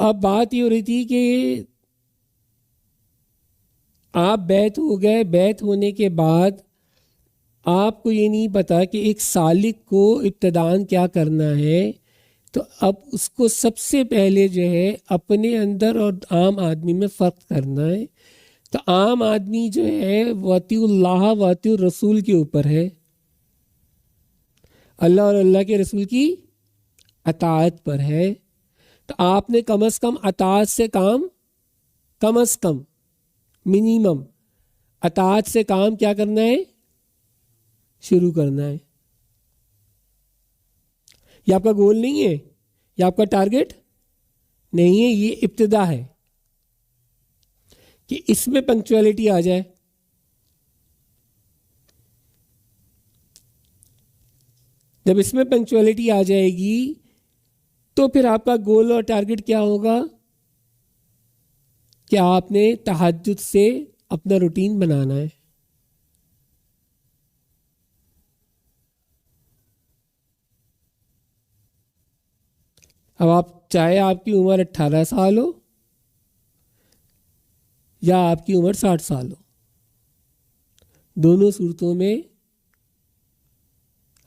اب بات یہ ہو رہی تھی کہ آپ بیت ہو گئے، بیت ہونے کے بعد آپ کو یہ نہیں پتا کہ ایک سالک کو ابتداً کیا کرنا ہے، تو اب اس کو سب سے پہلے جو ہے اپنے اندر اور عام آدمی میں فرق کرنا ہے۔ تو عام آدمی جو ہے واطیع اللہ واطیع الرسول کے اوپر ہے، اللہ اور اللہ کے رسول کی اطاعت پر ہے۔ تو آپ نے کم از کم اطاعت سے کام، کم از کم منیمم اطاعت سے کام کیا کرنا ہے، شروع کرنا ہے۔ یہ آپ کا گول نہیں ہے، یہ آپ کا ٹارگٹ نہیں ہے، یہ ابتدا ہے کہ اس میں پنکچویلٹی آ جائے۔ جب اس میں پنکچویلٹی آ جائے گی تو پھر آپ کا گول اور ٹارگٹ کیا ہوگا کہ آپ نے تہجد سے اپنا روٹین بنانا ہے۔ اب آپ چاہے آپ کی عمر 18 سال ہو یا آپ کی عمر 60 سال ہو، دونوں صورتوں میں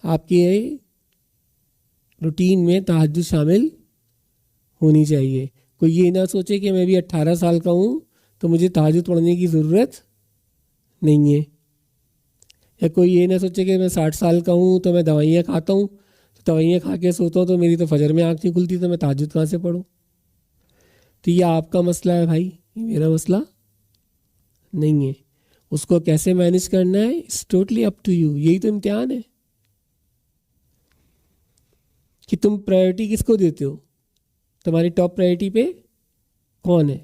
آپ کے روٹین میں تہجد شامل ہونی چاہیے۔ کوئی یہ نہ سوچے کہ میں بھی 18 سال کا ہوں تو مجھے تہجد پڑھنے کی ضرورت نہیں ہے، یا کوئی یہ نہ سوچے کہ میں 60 سال کا ہوں تو میں دوائیاں کھاتا ہوں، تو دوائیاں کھا کے سوتا ہوں تو میری تو فجر میں آنکھ نہیں کھلتی، تو میں تہجد کہاں سے پڑھوں۔ تو یہ آپ کا مسئلہ ہے بھائی، یہ میرا مسئلہ نہیں ہے۔ اس کو کیسے مینیج کرنا ہے، it's totally up to you. یہی تو امتحان ہے کہ تم پرائیورٹی کس کو دیتے ہو، تمہاری ٹاپ پرائیورٹی پہ کون ہے۔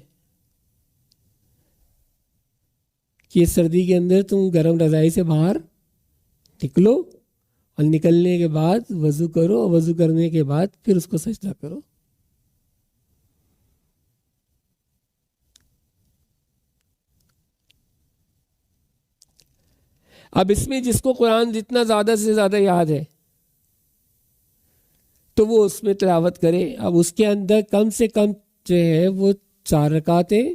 کہ سردی کے اندر تم گرم رضائی سے باہر نکلو اور نکلنے کے بعد وضو کرو، اور وضو کرنے کے بعد پھر اس کو سجدہ کرو۔ اب اس میں جس کو قرآن جتنا زیادہ سے زیادہ یاد ہے تو وہ اس میں تلاوت کرے۔ اب اس کے اندر کم سے کم جو ہے وہ 4 رکعتیں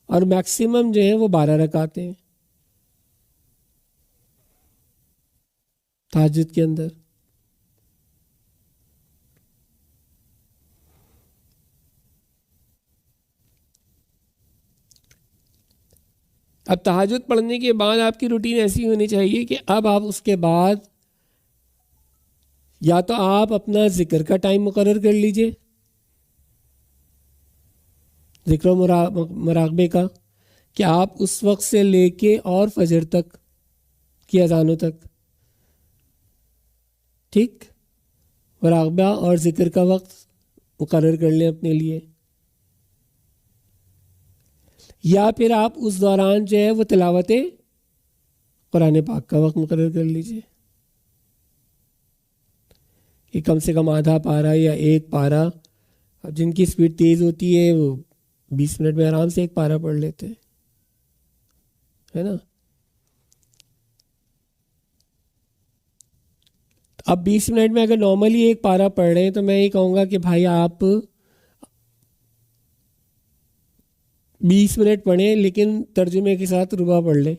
اور میکسیمم جو ہے وہ 12 رکعتیں تہجد کے اندر۔ اب تہجد پڑھنے کے بعد آپ کی روٹین ایسی ہونی چاہیے کہ اب آپ اس کے بعد یا تو آپ اپنا ذکر کا ٹائم مقرر کر لیجئے، ذکر و مراقبے کا، کہ آپ اس وقت سے لے کے اور فجر تک کی اذانوں تک، ٹھیک، مراقبہ اور ذکر کا وقت مقرر کر لیں اپنے لیے۔ یا پھر آپ اس دوران جو ہے وہ تلاوت قرآن پاک کا وقت مقرر کر لیجئے کہ کم سے کم آدھا پارہ یا 1 پارہ۔ اب جن کی سپیڈ تیز ہوتی ہے وہ 20 منٹ میں آرام سے 1 پارہ پڑھ لیتے ہیں، ہے نا۔ اب 20 منٹ میں اگر نارملی 1 پارہ پڑھ رہے ہیں تو میں یہ کہوں گا کہ بھائی آپ 20 منٹ پڑھیں لیکن ترجمے کے ساتھ ربع پڑھ لیں،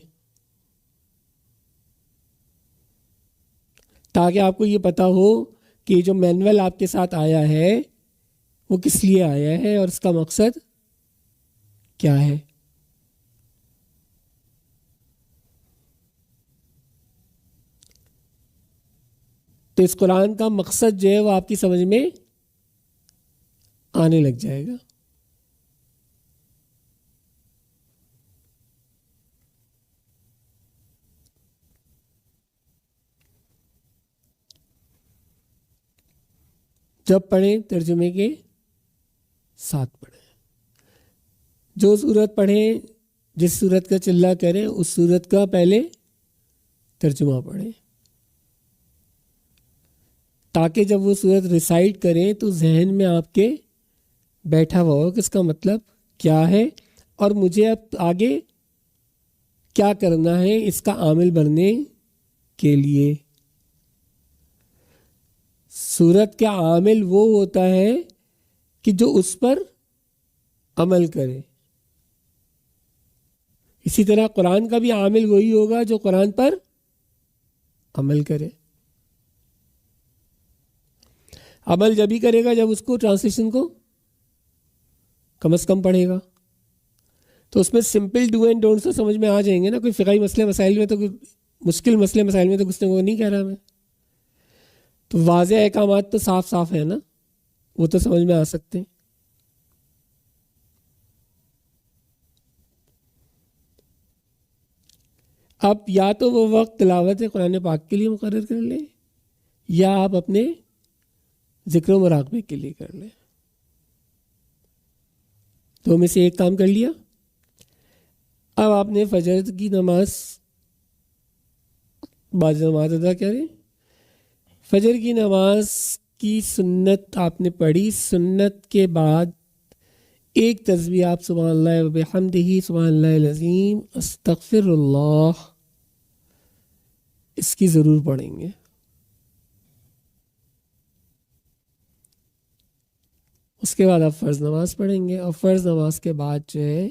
تاکہ آپ کو یہ پتہ ہو کہ جو مینول آپ کے ساتھ آیا ہے وہ کس لیے آیا ہے اور اس کا مقصد کیا ہے۔ تو اس قرآن کا مقصد جو ہے وہ آپ کی سمجھ میں آنے لگ جائے گا۔ جب پڑھیں ترجمے کے ساتھ پڑھیں، جو سورت پڑھیں، جس سورت کا چلہ کریں اس سورت کا پہلے ترجمہ پڑھیں، تاکہ جب وہ سورت ریسائٹ کریں تو ذہن میں آپ کے بیٹھا ہوا ہو کہ اس کا مطلب کیا ہے اور مجھے اب آگے کیا کرنا ہے اس کا عامل بننے کے لیے۔ سورت کا عامل وہ ہوتا ہے کہ جو اس پر عمل کرے. اسی طرح قرآن کا بھی عامل وہی ہوگا جو قرآن پر عمل کرے. عمل جب ہی کرے گا جب اس کو ٹرانسلیشن کو کم از کم پڑھے گا. تو اس میں سمپل ڈو اینڈ ڈونٹس تو سمجھ میں آ جائیں گے نا. کوئی فقہی مسئلے مسائل میں تو کوئی مشکل مسئلے مسائل میں تو گھسنے کو نہیں کہہ رہا میں. تو واضح احکامات تو صاف صاف ہے نا, وہ تو سمجھ میں آ سکتے ہیں. اب یا تو وہ وقت تلاوت قرآن پاک کے لیے مقرر کر لیں یا آپ اپنے ذکر و مراقبے کے لیے کر لیں. تو میں سے ایک کام کر لیا. اب آپ نے فجر کی نماز بعد نماز ادا کریں. فجر کی نماز کی سنت آپ نے پڑھی. سنت کے بعد ایک تسبیح آپ سبحان اللہ و بحمدہ سبحان اللہ العظیم استغفر اللہ اس کی ضرور پڑھیں گے. اس کے بعد آپ فرض نماز پڑھیں گے. اور فرض نماز کے بعد جو ہے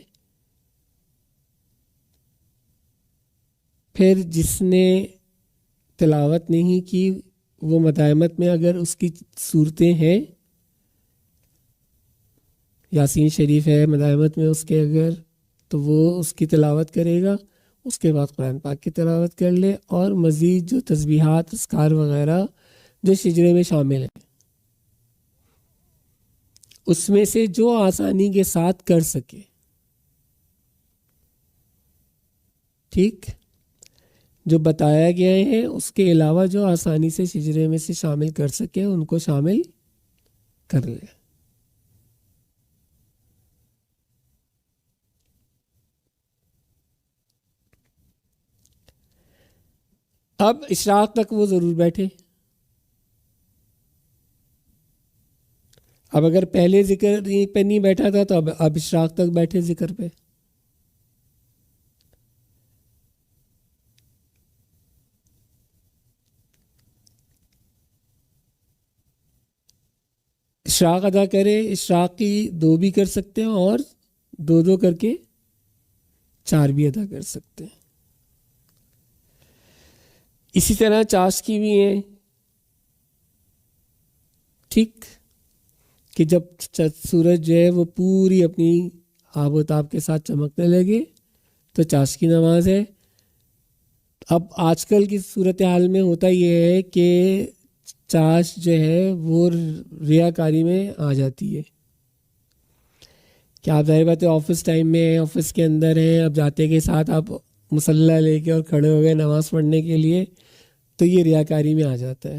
پھر جس نے تلاوت نہیں کی وہ مدائمت میں اگر اس کی صورتیں ہیں, یاسین شریف ہے مدائمت میں اس کے اگر, تو وہ اس کی تلاوت کرے گا. اس کے بعد قرآن پاک کی تلاوت کر لے. اور مزید جو تسبیحات اذکار وغیرہ جو شجرے میں شامل ہیں اس میں سے جو آسانی کے ساتھ کر سکے, ٹھیک, جو بتایا گیا ہے اس کے علاوہ جو آسانی سے شجرے میں سے شامل کر سکے ان کو شامل کر لے. اب اشراق تک وہ ضرور بیٹھے. اب اگر پہلے ذکر پہ نہیں بیٹھا تھا تو اب اشراق تک بیٹھے ذکر پہ. اشراق ادا کرے. اشراق کی 2 بھی کر سکتے ہیں اور 2 کر کے 4 بھی ادا کر سکتے ہیں. اسی طرح چاشت کی بھی ہیں, ٹھیک, کہ جب سورج جو ہے وہ پوری اپنی آب و تاب کے ساتھ چمکنے لگے تو چاشت کی نماز ہے. اب آج کل کی صورتحال میں ہوتا یہ ہے کہ چاشت جو ہے وہ ریاکاری میں آ جاتی ہے کہ آپ ظاہر بات ہے آفس ٹائم میں آفس کے اندر ہیں, اب جاتے کے ساتھ آپ مصلی لے کے اور کھڑے ہو گئے نماز پڑھنے کے لیے, تو یہ ریاکاری میں آ جاتا ہے.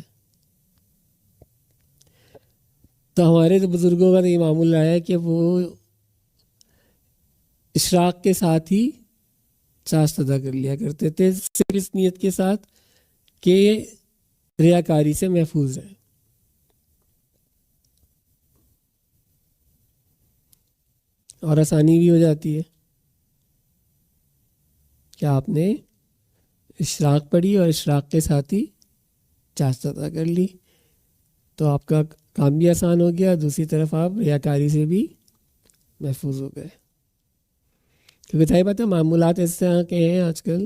تو ہمارے بزرگوں کا تو یہ معمول رہا ہے کہ وہ اشراق کے ساتھ ہی چاشت ادا کر لیا کرتے تھے, صرف اس نیت کے ساتھ کہ ریاکاری سے محفوظ ہیں. اور آسانی بھی ہو جاتی ہے کہ آپ نے اشراق پڑھی اور اشراق کے ساتھ ہی چاشت ادا کر لی, تو آپ کا کام بھی آسان ہو گیا. دوسری طرف آپ ریاکاری سے بھی محفوظ ہو گئے. کیونکہ صحیح بات ہے معمولات اس طرح کے ہیں آج کل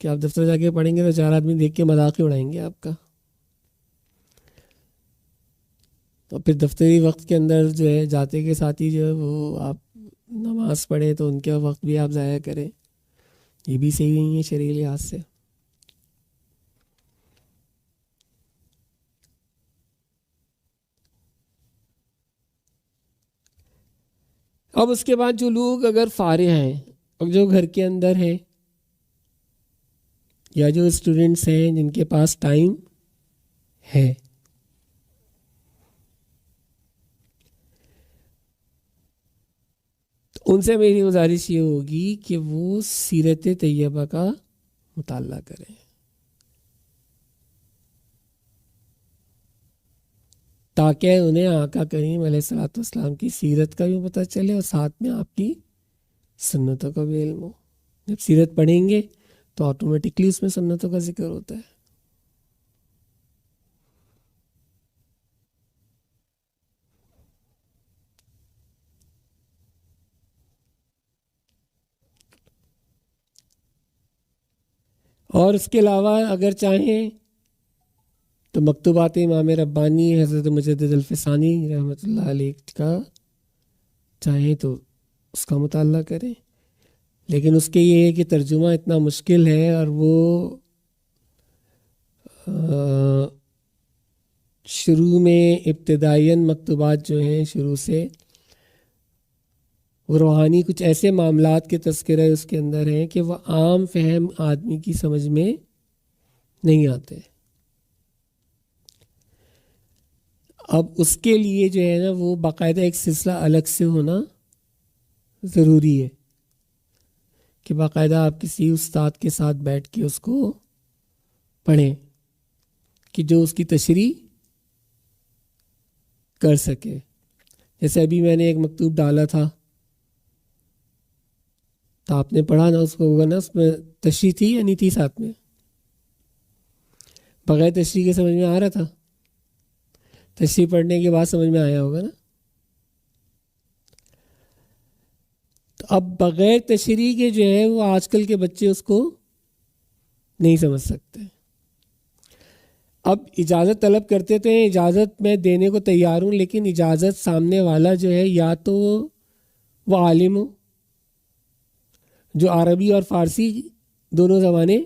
کہ آپ دفتر جا کے پڑھیں گے تو 4 آدمی دیکھ کے مذاق ہی اڑائیں گے آپ کا. تو پھر دفتری وقت کے اندر جو ہے جاتے کے ساتھ ہی جو ہے وہ آپ نماز پڑھیں تو ان کا وقت بھی آپ ضائع کریں, یہ بھی صحیح نہیں ہے شرعی لحاظ سے. اب اس کے بعد جو لوگ اگر فارغ ہیں اور جو گھر کے اندر ہیں یا جو اسٹوڈنٹس ہیں جن کے پاس ٹائم ہے, ان سے میری گزارش یہ ہوگی کہ وہ سیرت طیبہ کا مطالعہ کریں. تاکہ انہیں آقا کریم علیہ الصلوۃ والسلام کی سیرت کا بھی پتہ چلے اور ساتھ میں آپ کی سنتوں کا بھی علم ہو. جب سیرت پڑھیں گے تو آٹومیٹکلی اس میں سنتوں کا ذکر ہوتا ہے. اور اس کے علاوہ اگر چاہیں تو مکتوبات امام ربانی حضرت مجدد الفسانی رحمۃ اللہ علیہ کا چاہیں تو اس کا مطالعہ کریں، لیکن اس کے یہ ہے کہ ترجمہ اتنا مشکل ہے، اور وہ شروع میں ابتدائیاً مکتوبات جو ہیں شروع سے وہ روحانی کچھ ایسے معاملات کے تذکرے اس کے اندر ہیں کہ وہ عام فہم آدمی کی سمجھ میں نہیں آتے۔ اب اس کے لیے جو ہے نا وہ باقاعدہ ایک سلسلہ الگ سے ہونا ضروری ہے کہ باقاعدہ آپ کسی استاد کے ساتھ بیٹھ کے اس کو پڑھیں کہ جو اس کی تشریح کر سکے۔ جیسے ابھی میں نے ایک مکتوب ڈالا تھا تو آپ نے پڑھا نا، اس کو ہوگا نا اس میں تشریح تھی یا نہیں تھی ساتھ میں؟ بغیر تشریح کے سمجھ میں آ رہا تھا؟ تشریح پڑھنے کے بعد سمجھ میں آیا ہوگا نا۔ تو اب بغیر تشریح کے جو ہے وہ آج کل کے بچے اس کو نہیں سمجھ سکتے۔ اب اجازت طلب کرتے تھے، اجازت میں دینے کو تیار ہوں، لیکن اجازت سامنے والا جو ہے یا تو وہ عالم ہو جو عربی اور فارسی دونوں زبانیں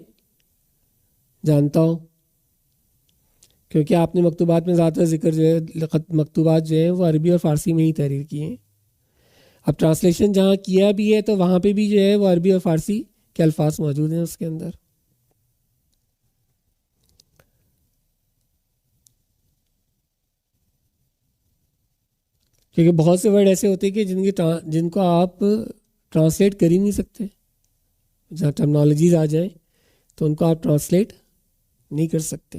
جانتا ہو، کیونکہ آپ نے مکتوبات میں زیادہ ذکر جو ہے مکتوبات جو ہیں وہ عربی اور فارسی میں ہی تحریر کیے ہیں۔ اب ٹرانسلیشن جہاں کیا بھی ہے تو وہاں پہ بھی جو ہے وہ عربی اور فارسی کے الفاظ موجود ہیں اس کے اندر۔ کیونکہ بہت سے ورڈ ایسے ہوتے ہیں کہ جن کو آپ ٹرانسلیٹ کر ہی نہیں سکتے، جہاں ٹرمنالوجیز آ جائیں تو ان کو آپ ٹرانسلیٹ نہیں کر سکتے۔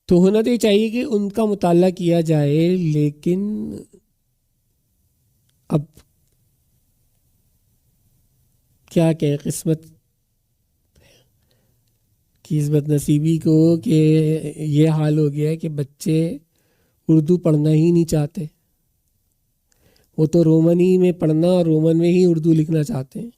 تو ہونا تو یہ چاہیے کہ ان کا مطالعہ کیا جائے، لیکن اب کیا کہیں قسمت کی اس بد نصیبی کو کہ یہ حال ہو گیا ہے کہ بچے اردو پڑھنا ہی نہیں چاہتے، وہ تو رومن ہی میں پڑھنا اور رومن میں ہی اردو لکھنا چاہتے ہیں۔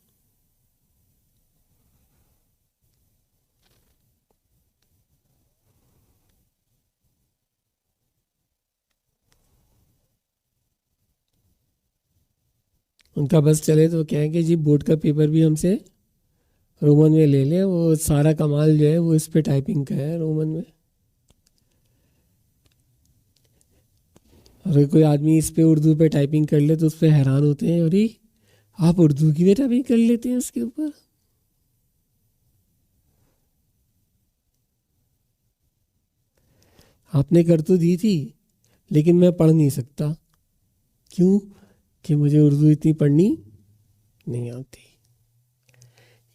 ان کا بس چلے تو کہیں کہ جی بورڈ کا پیپر بھی ہم سے رومن میں لے لیں، وہ سارا کمال جو ہے وہ اس پہ ٹائپنگ کا ہے رومن میں۔ اگر کوئی آدمی اس پہ اردو پہ ٹائپنگ کر لے تو اس پہ حیران ہوتے ہیں، ارے آپ اردو کی بھی ٹائپنگ کر لیتے ہیں اس کے اوپر۔ آپ نے کر تو دی تھی لیکن میں پڑھ نہیں سکتا، کیوں کہ مجھے اردو اتنی پڑھنی نہیں آتی،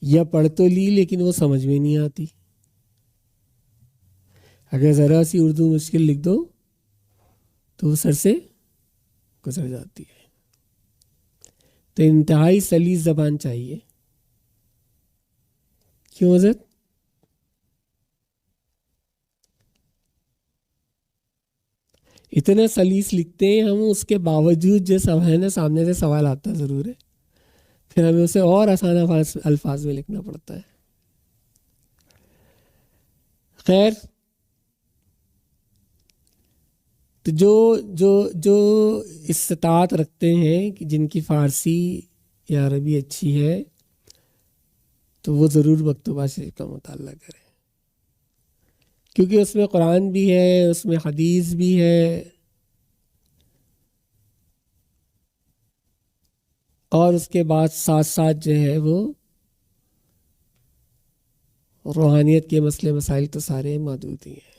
یا پڑھ تو لی لیکن وہ سمجھ میں نہیں آتی۔ اگر ذرا سی اردو مشکل لکھ دو تو وہ سر سے گزر جاتی ہے۔ تو انتہائی سلیس زبان چاہیے۔ کیوں حضرت؟ اتنا سلیس لکھتے ہیں ہم، اس کے باوجود جو سوال ہے نا سامنے سے سوال آتا ضرور ہے، پھر ہمیں اسے اور آسان الفاظ میں لکھنا پڑتا ہے۔ خیر، تو جو استطاعت رکھتے ہیں کہ جن کی فارسی یا عربی اچھی ہے تو وہ ضرور مکتوبہ شریف کا مطالعہ کریں، کیونکہ اس میں قرآن بھی ہے، اس میں حدیث بھی ہے، اور اس کے بعد ساتھ ساتھ جو ہے وہ روحانیت کے مسئلے مسائل تو سارے موجود ہی ہیں۔